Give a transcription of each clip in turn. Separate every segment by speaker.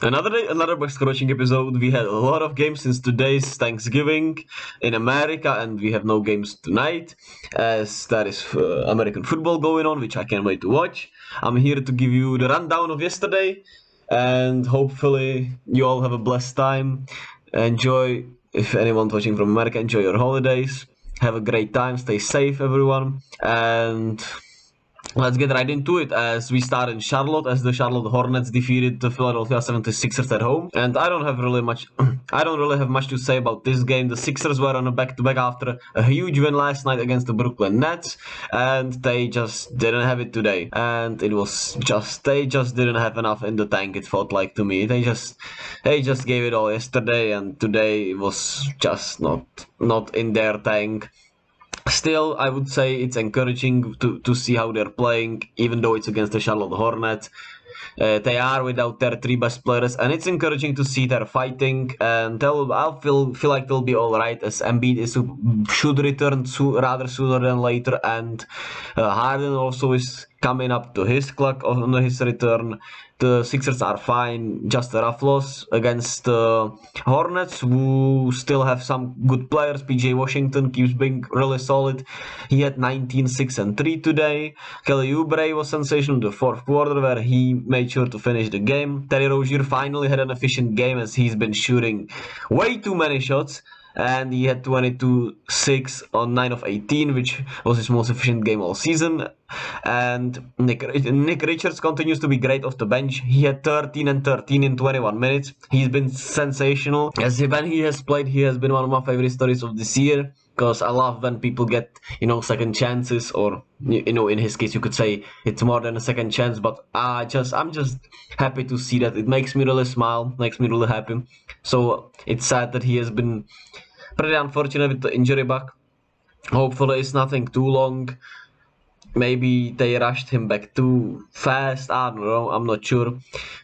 Speaker 1: Another day, another box coaching episode. We had a lot of games since today's Thanksgiving in America, and we have no games tonight, as there is American football going on, which I can't wait to watch. I'm here to give you the rundown of yesterday, and hopefully you all have a blessed time. Enjoy, if anyone's watching from America, enjoy your holidays. Have a great time. Stay safe, everyone, and let's get right into it as we start in Charlotte as the Charlotte Hornets defeated the Philadelphia 76ers at home. And I don't really have much to say about this game. The Sixers were on a back-to-back after a huge win last night against the Brooklyn Nets, and they just didn't have it today. And they just didn't have enough in the tank, it felt like to me. They just gave it all yesterday, and today it was just not in their tank. Still, I would say it's encouraging to see how they're playing, even though it's against the Charlotte Hornets. They are without their three best players, and it's encouraging to see they're fighting. And I'll feel like they'll be all right, as Embiid should return rather sooner than later, and Harden also is coming up to his clock on his return. The Sixers are fine, just a rough loss against the Hornets, who still have some good players. PJ Washington keeps being really solid. He had 19, 6, and 3 today. Kelly Oubre was sensational in the fourth quarter, where he made sure to finish the game. Terry Rozier finally had an efficient game, as he's been shooting way too many shots. And he had 22-6 on 9 of 18, which was his most efficient game all season. And Nick Richards continues to be great off the bench. He had 13 and 13 in 21 minutes. He's been sensational. As when he has played, he has been one of my favorite stories of this year, because I love when people get, second chances, or, in his case, you could say it's more than a second chance, but I'm just happy to see that. It makes me really smile, makes me really happy. So it's sad that he has been pretty unfortunate with the injury bug. Hopefully it's nothing too long. Maybe they rushed him back too fast. I don't know. I'm not sure.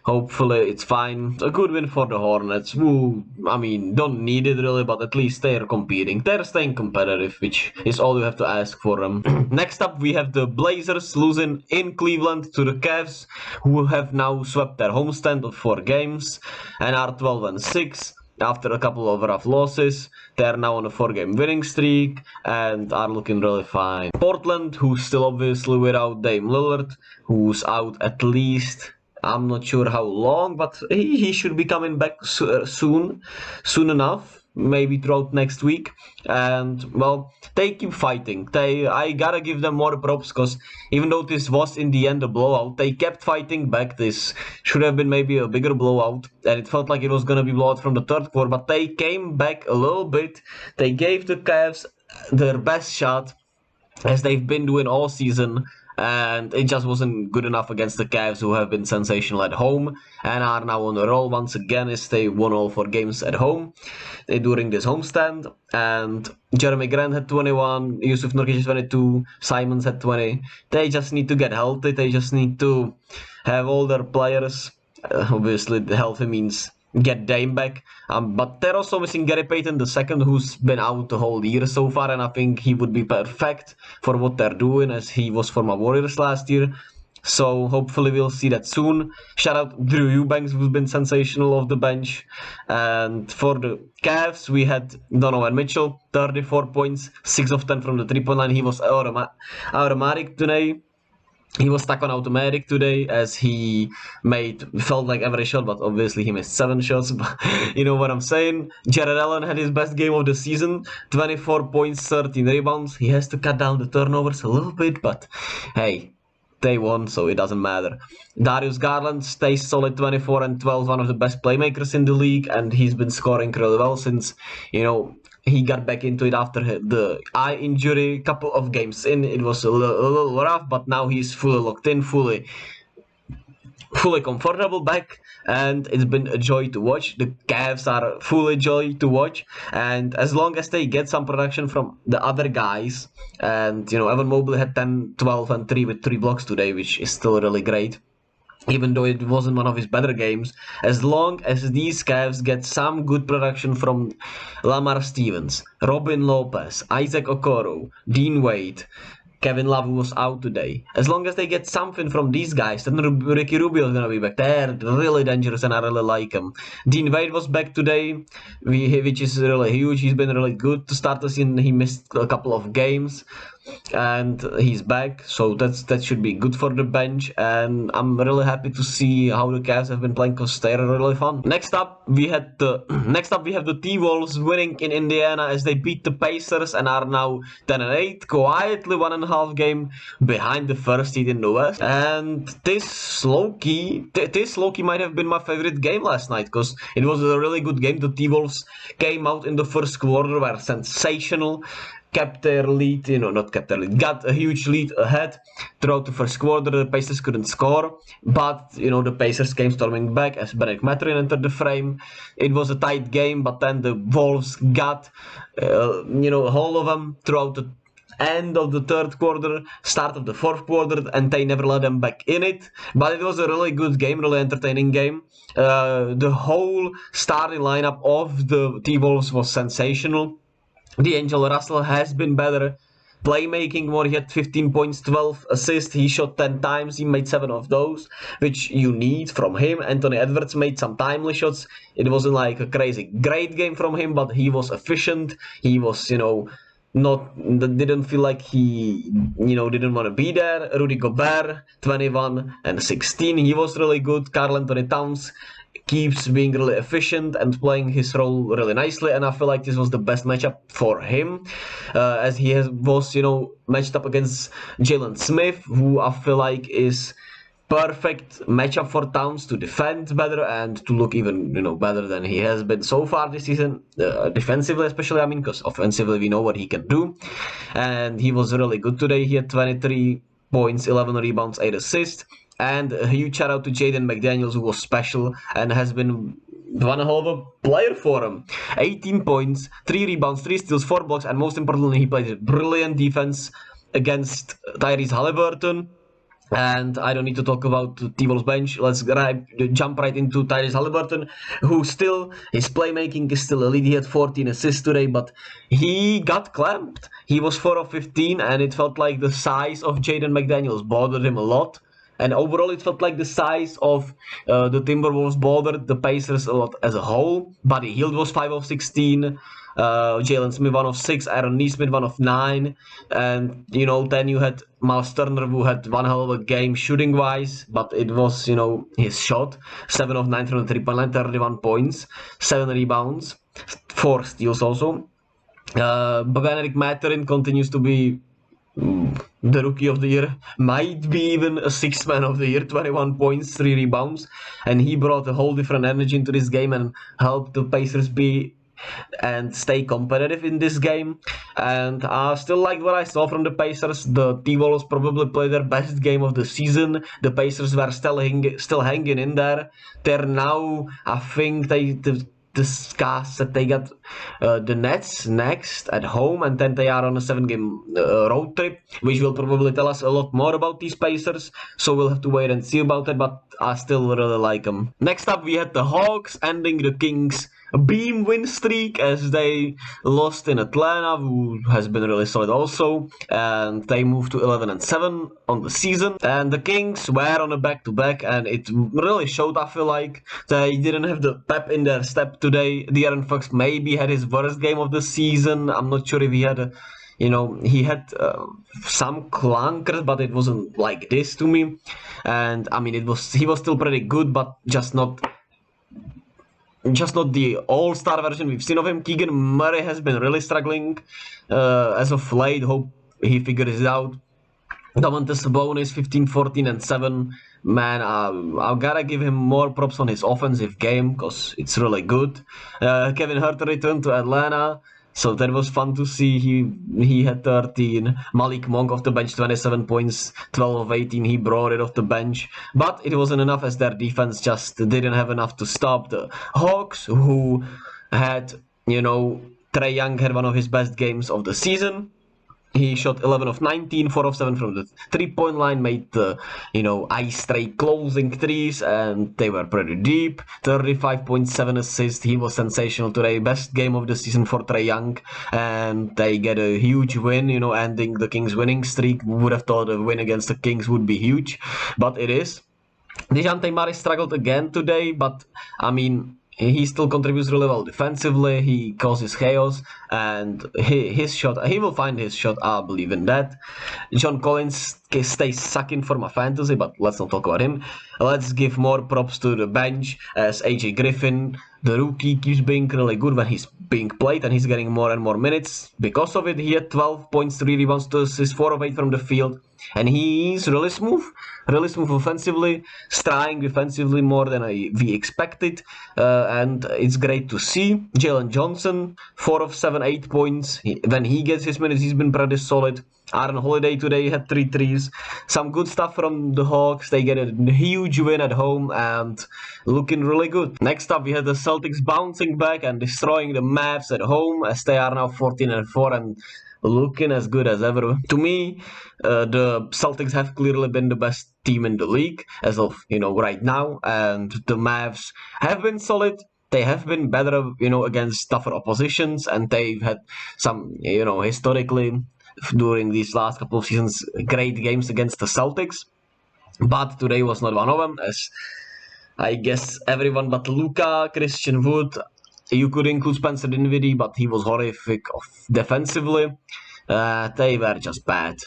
Speaker 1: Hopefully it's fine. A good win for the Hornets, who, don't need it really, but at least they're competing. They're staying competitive, which is all you have to ask for them. Next up, we have the Blazers losing in Cleveland to the Cavs, who have now swept their homestand of 4 games and are 12 and 6. After a couple of rough losses, they are now on a 4-game winning streak and are looking really fine. Portland, who's still obviously without Dame Lillard, who's out at least, I'm not sure how long, but he should be coming back soon enough, maybe throughout next week. And well, they keep fighting. I gotta give them more props, because even though this was in the end a blowout, they kept fighting back. This should have been maybe a bigger blowout, and it felt like it was gonna be blowout from the third quarter, but they came back a little bit. They gave the Cavs their best shot, as they've been doing all season, and it just wasn't good enough against the Cavs, who have been sensational at home and are now on a roll once again, as they won all 4 games at home during this homestand. And Jeremy Grant had 21, Yusuf Nurkic 22, Simons had 20. They just need to get healthy. They just need to have all their players. Obviously, the healthy means get Dame back. But they're also missing Gary Payton II, who's been out the whole year so far, and I think he would be perfect for what they're doing, as he was for my Warriors last year. So hopefully we'll see that soon. Shout out Drew Eubanks, who's been sensational off the bench. And for the Cavs, we had Donovan Mitchell, 34 points, 6 of 10 from the 3-point line. He was automatic today. He was stuck on automatic today, as he felt like every shot, but obviously he missed 7 shots. But you know what I'm saying? Jared Allen had his best game of the season, 24 points, 13 rebounds. He has to cut down the turnovers a little bit, but hey, they won, so it doesn't matter. Darius Garland stays solid, 24 and 12, one of the best playmakers in the league, and he's been scoring really well since, he got back into it after the eye injury. Couple of games in, it was a little rough, but now he's fully locked in, fully comfortable back, and it's been a joy to watch. The Cavs are fully joy to watch, and as long as they get some production from the other guys, and Evan Mobley had 10, 12, and 3 with 3 blocks today, which is still really great, even though it wasn't one of his better games. As long as these Cavs get some good production from Lamar Stevens, Robin Lopez, Isaac Okoro, Dean Wade, Kevin Love was out today. As long as they get something from these guys, then Ricky Rubio is gonna be back. They're really dangerous, and I really like him. Dean Wade was back today, which is really huge. He's been really good to start the season. He missed a couple of games, and he's back, so that should be good for the bench. And I'm really happy to see how the Cavs have been playing because they're really fun. Next up we have the T-Wolves winning in Indiana as they beat the Pacers and are now 10-8, quietly 1.5 game behind the first seed in the West. And this low-key might have been my favorite game last night because it was a really good game. The T-Wolves came out in the first quarter, were sensational, kept their lead, got a huge lead ahead throughout the first quarter. The Pacers couldn't score, but the Pacers came storming back as Bennett Mathurin entered the frame. It was a tight game, but then the Wolves got a hold of them throughout the end of the third quarter, start of the fourth quarter, and they never let them back in it. But it was a really good game, really entertaining game. The whole starting lineup of the T-Wolves was sensational. D'Angelo Russell has been better. Playmaking more, he had 15 points, 12 assists, he shot 10 times, he made 7 of those, which you need from him. Anthony Edwards made some timely shots. It wasn't like a crazy great game from him, but he was efficient. He was, didn't feel like he, didn't want to be there. Rudy Gobert, 21 and 16, he was really good. Karl Anthony Towns keeps being really efficient and playing his role really nicely, and I feel like this was the best matchup for him, as he was matched up against Jalen Smith, who I feel like is perfect matchup for Towns to defend better and to look even better than he has been so far this season, defensively especially, because offensively we know what he can do, and he was really good today. He had 23 points, 11 rebounds, 8 assists. And a huge shout out to Jaden McDaniels, who was special and has been one hell of a player for him. 18 points, 3 rebounds, 3 steals, 4 blocks, and most importantly, he played brilliant defense against Tyrese Haliburton. And I don't need to talk about the T-Wolves bench. Let's jump right into Tyrese Haliburton, who still, his playmaking is still elite. He had 14 assists today, but he got clamped. He was 4 of 15, and it felt like the size of Jaden McDaniels bothered him a lot. And overall, it felt like the size of the Timberwolves bothered the Pacers a lot as a whole. Buddy Hield was 5 of 16. Jalen Smith 1 of 6. Aaron Nesmith 1 of 9. And, then you had Miles Turner, who had one hell of a game shooting-wise. But it was, his shot. 7 of 9 from the 3-point line, 31 points. 7 rebounds. 4 steals also. Bennett Mathurin continues to be the rookie of the year, might be even a 6th man of the year. 21 points, 3 rebounds, and he brought a whole different energy into this game and helped the Pacers be and stay competitive in this game. And I still liked what I saw from the Pacers. The T-Wolves probably played their best game of the season. The Pacers were still hanging in there. They're now, I think they discuss that they got the Nets next at home, and then they are on a 7-game road trip, which will probably tell us a lot more about these Pacers, so we'll have to wait and see about it, but I still really like them. Next up we had the Hawks ending the Kings' beam win streak as they lost in Atlanta, who has been really solid also, and they moved to 11-7 on the season. And the Kings were on a back-to-back, and it really showed. I feel like they didn't have the pep in their step today. De'Aaron Fox maybe had his worst game of the season. I'm not sure if he had he had some clunkers, but it wasn't like this to me. And he was still pretty good, but just not the all-star version we've seen of him. Keegan Murray has been really struggling as of late. Hope he figures it out. Domantas Sabonis 15, 14, and 7. Man, I've gotta give him more props on his offensive game because it's really good. Kevin Huerter returned to Atlanta, so that was fun to see. He had 13. Malik Monk off the bench, 27 points, 12 of 18. He brought it off the bench, but it wasn't enough as their defense just didn't have enough to stop the Hawks, who had, Trae Young had one of his best games of the season. He shot 11 of 19, 4 of 7 from the three-point line, made the, ice straight closing threes, and they were pretty deep. 35.7 assists. He was sensational today. Best game of the season for Trae Young, and they get a huge win, ending the Kings winning streak. Would have thought a win against the Kings would be huge, but it is. Dejounte Murray struggled again today, but I mean, he still contributes really well defensively. He causes chaos, and his shot, he will find his shot. I believe in that. John Collins stays sucking for my fantasy, but let's not talk about him. Let's give more props to the bench, as AJ Griffin, the rookie, keeps being really good when he's being played, and he's getting more and more minutes. Because of it, he had 12 points, 3 rebounds, 2 assists, 4 of 8 from the field, and he's really smooth offensively, trying defensively more than we expected, and it's great to see. Jalen Johnson, 4 of 7, 8 points. When he gets his minutes, he's been pretty solid. Aaron Holiday today had 3 threes. Some good stuff from the Hawks. They get a huge win at home and looking really good. Next up, we had the Celtics bouncing back and destroying the Mavs at home, as they are now 14-4 and looking as good as ever. To me, the Celtics have clearly been the best team in the league as of right now, and the Mavs have been solid. They have been better, against tougher oppositions, and they've had some, historically during these last couple of seasons, great games against the Celtics. But today was not one of them, as I guess everyone but Luka, Christian Wood, you could include Spencer Dinwiddie, but he was horrific defensively. They were just bad.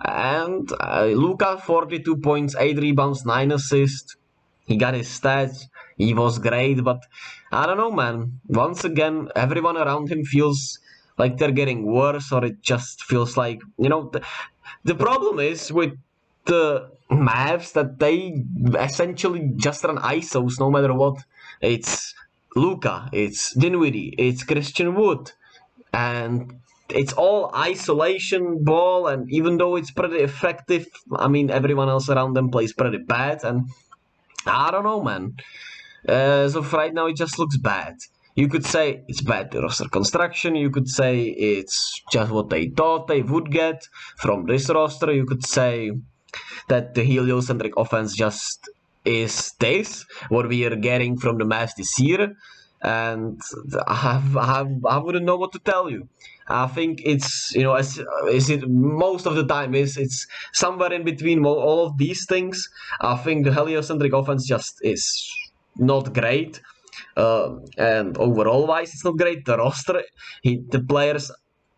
Speaker 1: And Luka, 42 points, 8 rebounds, 9 assists. He got his stats. He was great, but I don't know, man. Once again, everyone around him feels like they're getting worse, or it just feels like, the problem is with the Mavs that they essentially just run ISOs no matter what. It's Luka, it's Dinwiddie, it's Christian Wood, and it's all isolation ball, and even though it's pretty effective, I mean, everyone else around them plays pretty bad, and I don't know, man. As of right now, it just looks bad. You could say it's bad roster construction. You could say it's just what they thought they would get from this roster. You could say that the heliocentric offense just is this, what we are getting from the Mavs this year. And I wouldn't know what to tell you. I think it's, most of the time it's somewhere in between all of these things. I think the heliocentric offense just is not great. And overall wise, it's not great. The roster, the players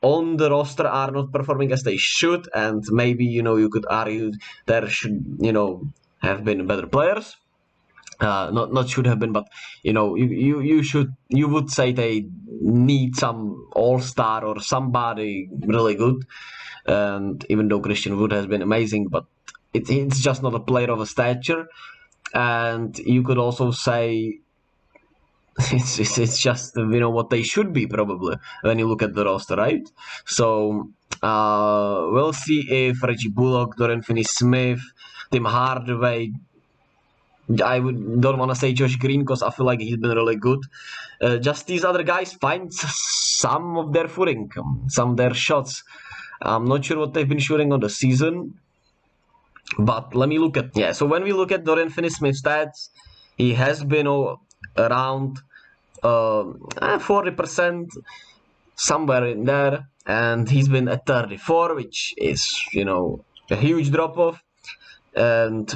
Speaker 1: on the roster are not performing as they should, and maybe you could argue there should have been better players. Not should have been, but you would say they need some all-star or somebody really good. And even though Christian Wood has been amazing, but it's just not a player of a stature. And you could also say it's just what they should be probably when you look at the roster, right? So we'll see if Reggie Bullock, Dorian Finney-Smith, Tim Hardaway. Don't want to say Josh Green because I feel like he's been really good. Just these other guys find some of their footing, some of their shots. I'm not sure what they've been shooting on the season, but let me look at So when we look at Dorian Finney-Smith's stats, he has been around 40%, somewhere in there, and he's been at 34, which is a huge drop off. And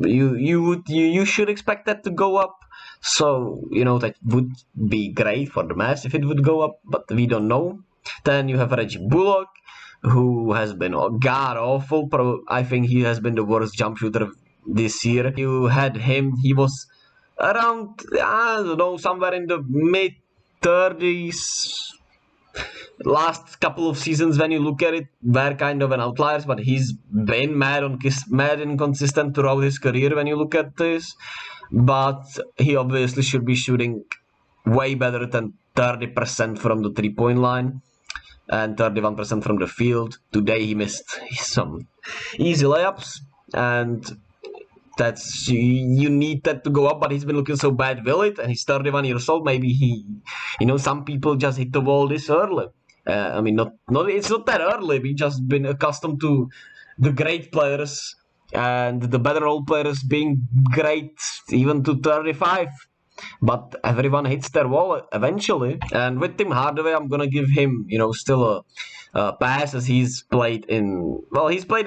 Speaker 1: you should expect that to go up. So that would be great for the Mavs if it would go up, but we don't know. Then you have Reggie Bullock, who has been god awful. I think he has been the worst jump shooter this year. You had him. He was around, I don't know, somewhere in the mid 30s. Last couple of seasons, when you look at it, were kind of an outliers, but he's been mad inconsistent throughout his career when you look at this. But he obviously should be shooting way better than 30% from the three-point line and 31% from the field. Today he missed some easy layups, and that's, you need that to go up, but he's been looking so bad, will it? And he's 31 years old. Maybe some people just hit the wall this early. I mean, it's not that early. We've just been accustomed to the great players and the better role players being great even to 35. But everyone hits their wall eventually. And with Tim Hardaway, I'm gonna give him, still a pass as he's played in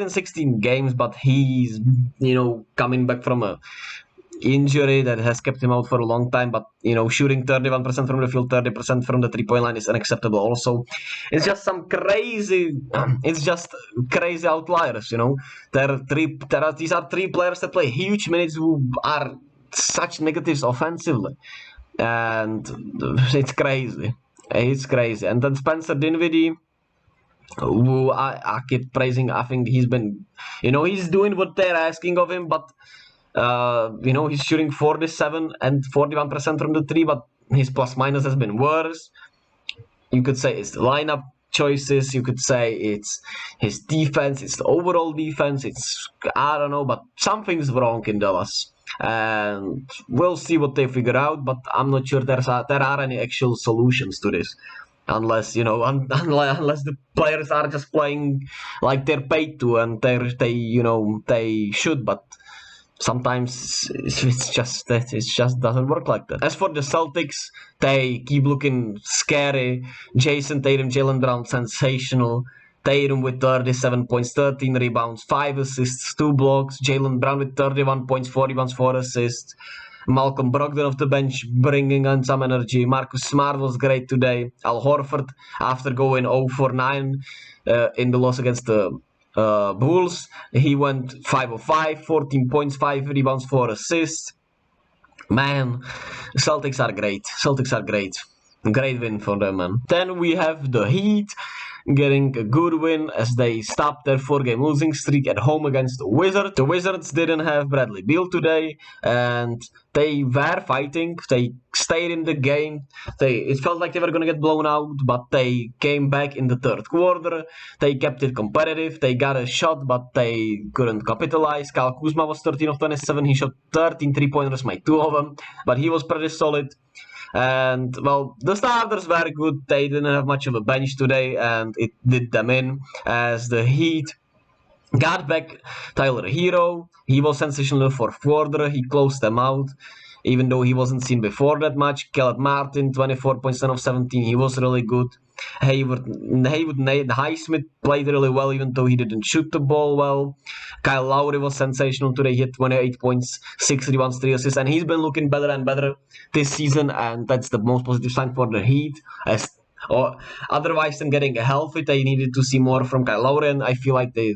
Speaker 1: 16 games, but he's coming back from a injury that has kept him out for a long time. But shooting 31% from the field, 30% from the 3-point line is unacceptable. Also, it's just some crazy, it's just crazy outliers. These are three players that play huge minutes who are such negatives offensively, and it's crazy. It's crazy. And then Spencer Dinwiddie, who I keep praising. I think he's been, he's doing what they're asking of him, but he's shooting 47 and 41% from the three, but his plus minus has been worse. You could say it's the lineup choices. You could say it's his defense. It's the overall defense. I don't know, but something's wrong in Dallas. And we'll see what they figure out, but I'm not sure there are any actual solutions to this, unless unless the players are just playing like they're paid to and they should, but sometimes it just doesn't work like that. As for the Celtics, they keep looking scary. Jason Tatum, Jaylen Brown, sensational. Tatum with 37 points, 13 rebounds, 5 assists, 2 blocks. Jaylen Brown with 31 points, 4 rebounds, 4 assists. Malcolm Brogdon off the bench bringing on some energy. Marcus Smart was great today. Al Horford, after going 0 for 9 in the loss against the Bulls, he went 5 of 5, 14 points, 5 rebounds, 4 assists. Man, Celtics are great. Great win for them, man. Then we have the Heat getting a good win as they stopped their 4-game losing streak at home against the Wizards. The Wizards didn't have Bradley Beal today, and they were fighting. They stayed in the game. It felt like they were going to get blown out, but they came back in the third quarter. They kept it competitive. They got a shot, but they couldn't capitalize. Kyle Kuzma was 13 of 27. He shot 13 3-pointers, made 2 of them, but he was pretty solid. And, well, the starters were good. They didn't have much of a bench today, and it did them in as the Heat got back Tyler Hero. He was sensational for fourth quarter. He closed them out, even though he wasn't seen before that much. Caleb Martin, 24 points, 10 of 17. He was really good. Haywood Highsmith played really well, even though he didn't shoot the ball well. Kyle Lowry was sensational today. He had 28 points, 6 rebounds, 3 assists, and he's been looking better and better this season, and that's the most positive sign for the Heat. Otherwise than getting healthy, they needed to see more from Kyle Lowry, and I feel like they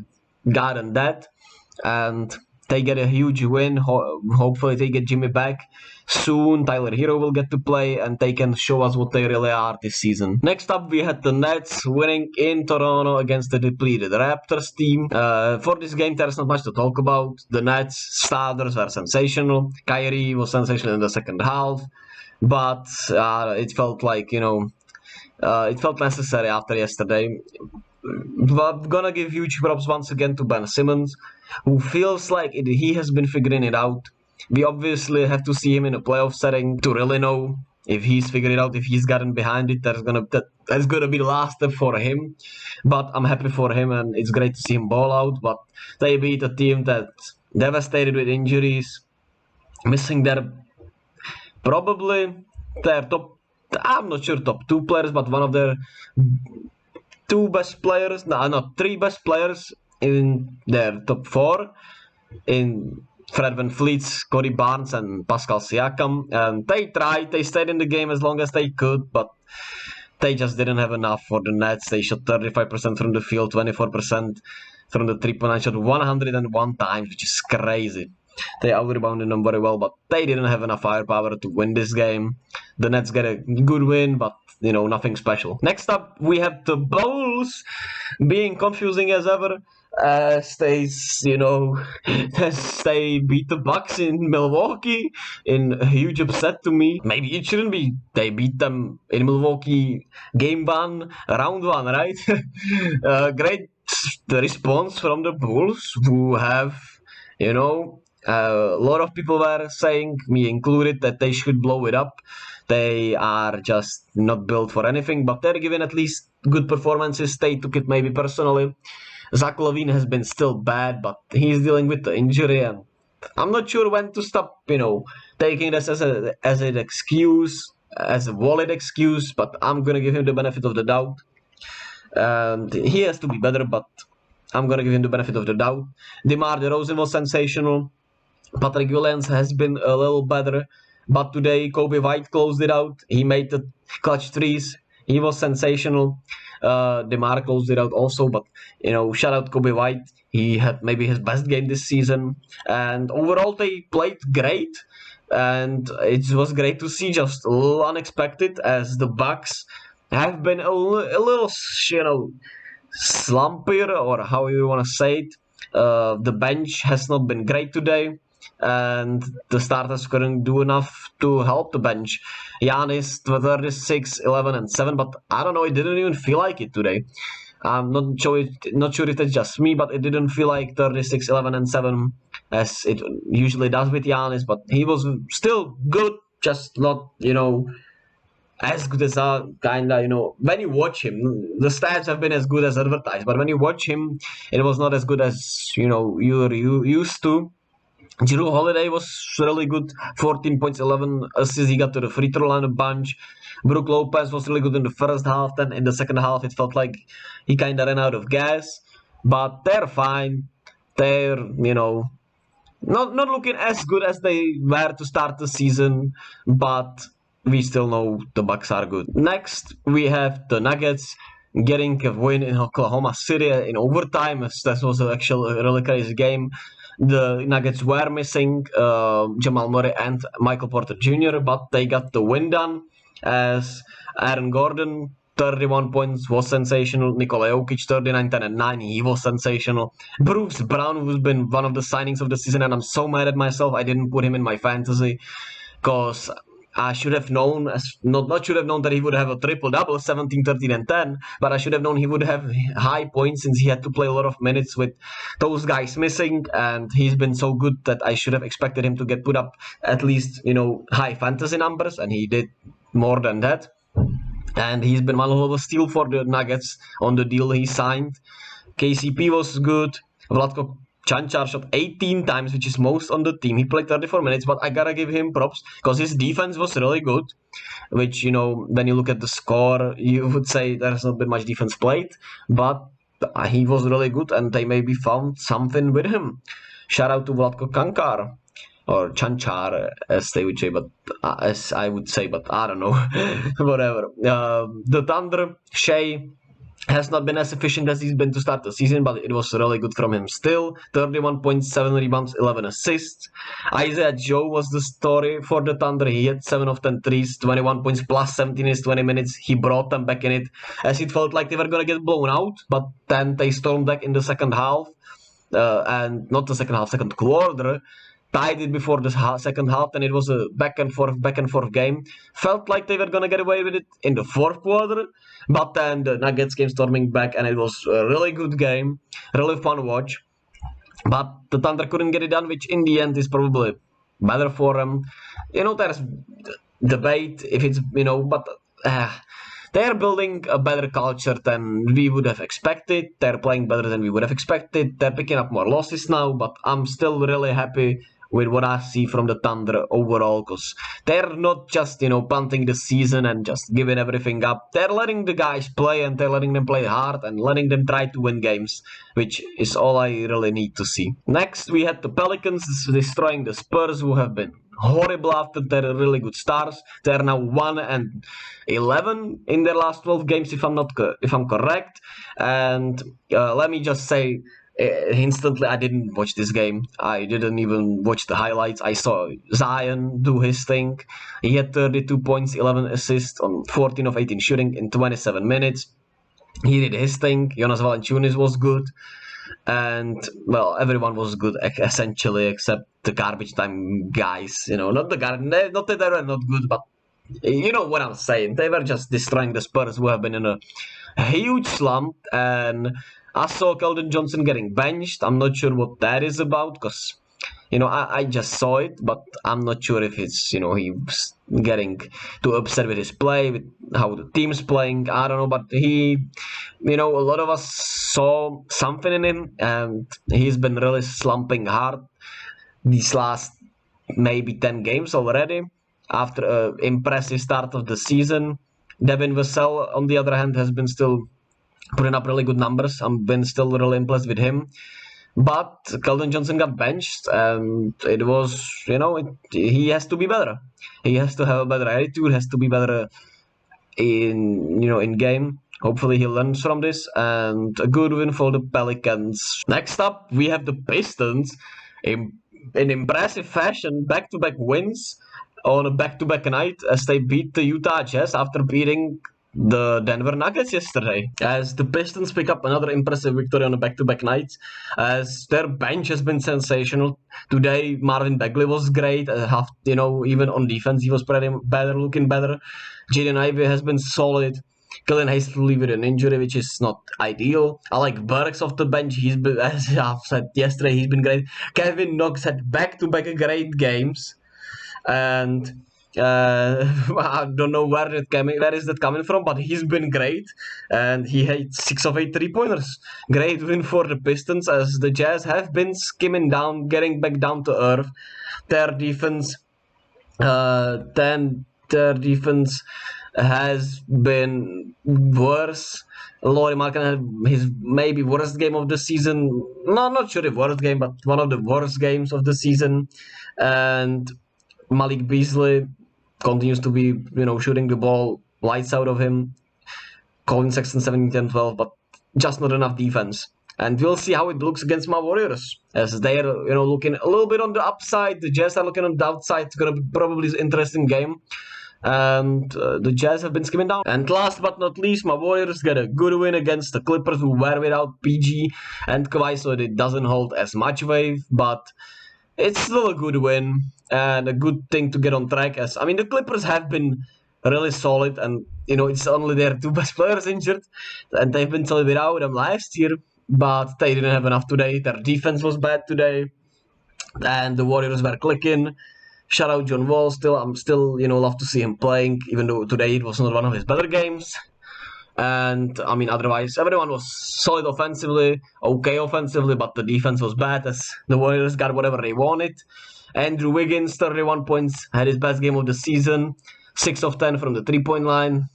Speaker 1: got on that, and they get a huge win. Hopefully they get Jimmy back soon. Tyler Hero will get to play, and they can show us what they really are this season. Next up, we had the Nets winning in Toronto against the depleted Raptors team. For this game, there's not much to talk about. The Nets starters were sensational. Kyrie was sensational in the second half, but it felt like, it felt necessary after yesterday. I'm gonna give huge props once again to Ben Simmons, who feels like he has been figuring it out. We obviously have to see him in a playoff setting to really know if he's figured it out, if he's gotten behind it. That's gonna be the last step for him. But I'm happy for him, and it's great to see him ball out. But they beat a team that's devastated with injuries, missing probably their top. I'm not sure top 2 players, but one of their 2 best players, not 3 best players in their top 4, in Fred VanVleet, Cody Barnes, and Pascal Siakam. And they stayed in the game as long as they could, but they just didn't have enough for the Nets. They shot 35% from the field, 24% from the 3-point line, shot 101 times, which is crazy. They out-rebounded them very well, but they didn't have enough firepower to win this game. The Nets get a good win, but, nothing special. Next up, we have the Bulls being confusing as ever, as they beat the Bucks in Milwaukee in a huge upset to me. Maybe it shouldn't be. They beat them in Milwaukee game 1, round 1, right? Great response from the Bulls, who have, A lot of people were saying, me included, that they should blow it up. They are just not built for anything, but they're giving at least good performances. They took it maybe personally. Zach LaVine has been still bad, but he's dealing with the injury, and I'm not sure when to stop, taking this as an excuse, as a valid excuse, but I'm gonna give him the benefit of the doubt. And he has to be better, but I'm gonna give him the benefit of the doubt. DeMar DeRozan was sensational. Patrick Williams has been a little better, but today Kobe White closed it out. He made the clutch threes. He was sensational. DeMar closed it out also, but shout out Kobe White. He had maybe his best game this season, and overall they played great. And it was great to see, just a little unexpected, as the Bucks have been a little, slumpier, or how you want to say it. The bench has not been great today, and the starters couldn't do enough to help the bench. Giannis 36, 11, and 7, but I don't know, it didn't even feel like it today. I'm not sure if that's just me, but it didn't feel like 36, 11, and 7 as it usually does with Giannis, but he was still good, just not, as good as when you watch him, the stats have been as good as advertised, but when you watch him, it was not as good as, you're used to. Jrue Holiday was really good, 14 points, 11 assists. He got to the free throw line a bunch. Brook Lopez was really good in the first half. Then in the second half, it felt like he kind of ran out of gas. But they're fine. They're, not looking as good as they were to start the season. But we still know the Bucks are good. Next, we have the Nuggets getting a win in Oklahoma City in overtime. That was actually a really crazy game. The Nuggets were missing Jamal Murray and Michael Porter Jr., but they got the win done, as Aaron Gordon, 31 points, was sensational. Nikola Jokic, 39, 10, and 9, he was sensational. Bruce Brown, who's been one of the signings of the season, and I'm so mad at myself I didn't put him in my fantasy, because I should have known, not should have known that he would have a triple-double, 17, 13, and 10, but I should have known he would have high points, since he had to play a lot of minutes with those guys missing, and he's been so good that I should have expected him to get put up at least, high fantasy numbers, and he did more than that. And he's been one of a steal for the Nuggets on the deal he signed. KCP was good. Vlatko Cancar shot 18 times, which is most on the team. He played 34 minutes, but I gotta give him props because his defense was really good. Which, when you look at the score, you would say there's not been much defense played, but he was really good, and they maybe found something with him. Shout out to Vlatko Cancar, or Cancar, as they would say, but as I would say, but I don't know, whatever. The Thunder, Shea has not been as efficient as he's been to start the season, but it was really good from him still. 31 points, 7 rebounds, 11 assists. Isaiah Joe was the story for the Thunder. He had 7 of 10 threes, 21 points plus 17 in 20 minutes. He brought them back in it, as it felt like they were going to get blown out, but then they stormed back in the second half, and not the second half, second quarter. Tied it before the second half, and it was a back and forth game. Felt like they were gonna get away with it in the fourth quarter, but then the Nuggets came storming back, and it was a really good game, really fun to watch. But the Thunder couldn't get it done, which in the end is probably better for them. There's debate if it's but they're building a better culture than we would have expected. They're playing better than we would have expected. They're picking up more losses now, but I'm still really happy with what I see from the Thunder overall, because they're not just, punting the season and just giving everything up. They're letting the guys play, and they're letting them play hard and letting them try to win games, which is all I really need to see. Next, we had the Pelicans destroying the Spurs, who have been horrible after their really good starts. They're now 1-11 in their last 12 games, if I'm correct. And let me just say, instantly, I didn't watch this game. I didn't even watch the highlights. I saw Zion do his thing. He had 32 points, 11 assists on 14 of 18 shooting in 27 minutes. He did his thing. Jonas Valanciunas was good. And, well, everyone was good, essentially, except the garbage time guys. Not that they were not good, but you know what I'm saying. They were just destroying the Spurs, who have been in a huge slump, and I saw Keldon Johnson getting benched. I'm not sure what that is about, because I just saw it, but I'm not sure if it's, he's getting too upset with his play, with how the team's playing. I don't know, but a lot of us saw something in him, and he's been really slumping hard these last maybe 10 games already after an impressive start of the season. Devin Vassell, on the other hand, has been still putting up really good numbers. I've been still really impressed with him. But Keldon Johnson got benched, and it was, he has to be better. He has to have a better attitude, has to be better in game. Hopefully he learns from this, and a good win for the Pelicans. Next up, we have the Pistons in impressive fashion, back-to-back wins on a back-to-back night as they beat the Utah Jazz after beating the Denver Nuggets yesterday, as the Pistons pick up another impressive victory on a back-to-back night, as their bench has been sensational. Today, Marvin Bagley was great. Even on defense, he was looking better. Jaden Ivey has been solid. Killian Hastily with an injury, which is not ideal. I like Burks off the bench. He's been, as I've said yesterday, he's been great. Kevin Knox had back-to-back great games, and I don't know where is that coming from, but he's been great, and he had 6 of 8 3-pointers. Great win for the Pistons, as the Jazz have been skimming down, getting back down to earth. Their defense, has been worse. Lauri Markkanen had his maybe worst game of the season. No, not sure if worst game, but one of the worst games of the season. And Malik Beasley continues to be, shooting the ball lights out of him. Colin Sexton 17-10-12, but just not enough defense. And we'll see how it looks against my Warriors, as they are, looking a little bit on the upside. The Jazz are looking on the outside. It's gonna be probably an interesting game. And the Jazz have been skimming down. And last but not least, my Warriors get a good win against the Clippers, who were without PG and Kawhi, so it doesn't hold as much weight, but it's still a good win and a good thing to get on track. The Clippers have been really solid, and it's only their 2 best players injured, and they've been solid without them last year, but they didn't have enough today. Their defense was bad today, and the Warriors were clicking. Shout out John Wall. I'm still love to see him playing, even though today it was not one of his better games. And otherwise, everyone was solid offensively, okay offensively, but the defense was bad, as the Warriors got whatever they wanted. Andrew Wiggins, 31 points, had his best game of the season, 6 of 10 from the 3-point line.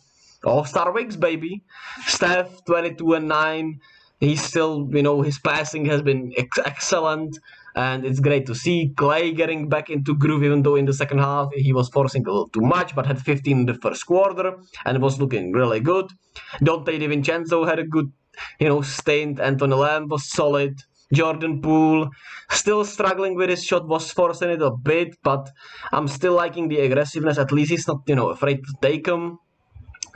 Speaker 1: All-star Wiggs, baby. Steph, 22 and 9. He's still, his passing has been excellent. And it's great to see Clay getting back into groove, even though in the second half he was forcing a little too much, but had 15 in the first quarter and was looking really good. Dante DiVincenzo had a good, stint. Anthony Lamb was solid. Jordan Poole still struggling with his shot, was forcing it a bit, but I'm still liking the aggressiveness. At least he's not, afraid to take him.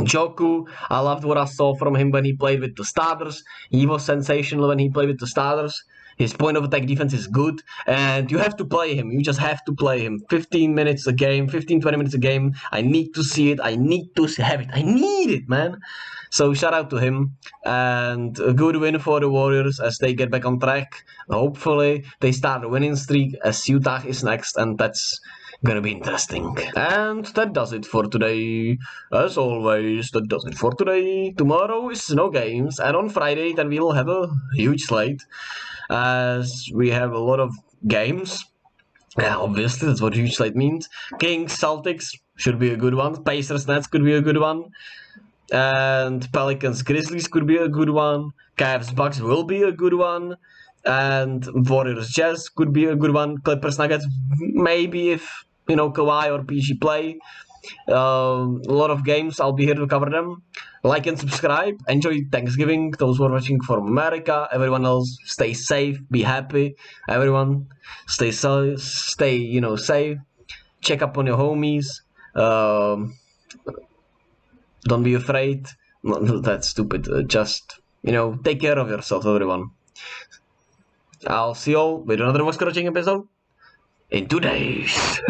Speaker 1: Joku, I loved what I saw from him when he played with the starters. He was sensational when he played with the starters. His point of attack defense is good, and you have to play him. You just have to play him. 15 minutes a game, 15, 20 minutes a game. I need to see it. I need to have it. I need it, man. So shout out to him. And a good win for the Warriors as they get back on track. Hopefully, they start a winning streak as Utah is next, and that's gonna be interesting. And that does it for today. As always, that does it for today. Tomorrow is no games, and on Friday then we'll have a huge slate, as we have a lot of games. Yeah, obviously that's what huge slate means. Kings, Celtics should be a good one. Pacers, Nets could be a good one. And Pelicans, Grizzlies could be a good one. Cavs, Bucks will be a good one. And Warriors, Jazz could be a good one. Clippers, Nuggets, maybe if Kawhi or PG play. A lot of games. I'll be here to cover them. Like and subscribe. Enjoy Thanksgiving. Those who are watching from America. Everyone else, stay safe. Be happy. Everyone, stay safe. Safe. Check up on your homies. Don't be afraid. No, that's stupid. Just take care of yourself, everyone. I'll see you all with another Voice Coaching episode in 2 days.